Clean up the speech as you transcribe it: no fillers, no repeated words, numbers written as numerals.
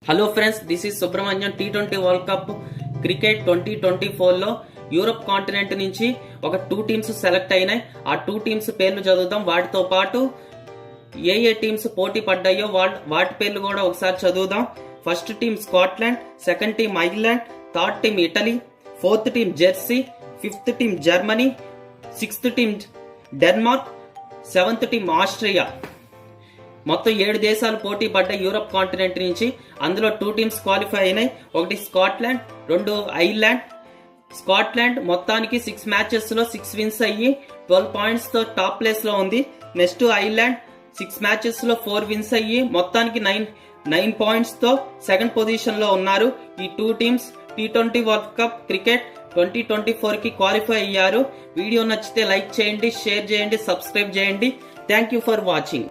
Hello friends, this is Subrahmanyam. T20 world cup cricket 2024లో Europe continent నుంచి ఒక 2 teams select అయినాయి. ఆ 2 టీమ్స్ పేర్లు చదువుతాం. వాటితో పాటు ఏ టీమ్స్ పోటీ పడ్డాయో వాటి పేర్లు కూడా ఒకసారి చదువుదాం. First team Scotland, second team Ireland, third team Italy, fourth team Jersey, fifth team Germany, sixth team Denmark, seventh team Austria. మొత్తం 7 దేశాలు పోటీ పడ్డాయి యూరోప్ కాంటినెంట్ నుంచి. అందులో 2 టీమ్స్ క్వాలిఫై అయినాయి. ఒకటి స్కాట్లాండ్, 2 ఐర్లాండ్. స్కాట్లాండ్ మొత్తానికి 6 మ్యాచెస్ లో 6 విన్స్ అయ్యి 12 పాయింట్స్ తో టాప్ ప్లేస్ లో ఉంది. నెక్స్ట్ ఐర్లాండ్ 6 మ్యాచెస్ లో 4 విన్స్ అయ్యి మొత్తానికి 9 పాయింట్స్ తో సెకండ్ పొజిషన్ లో ఉన్నారు. ఈ 2 teams T20 world cup cricket 2024 కి క్వాలిఫై అయ్యారు. వీడియో నచ్చితే లైక్ చేయండి, షేర్ చేయండి, సబ్స్క్రైబ్ చేయండి. Thank you for watching.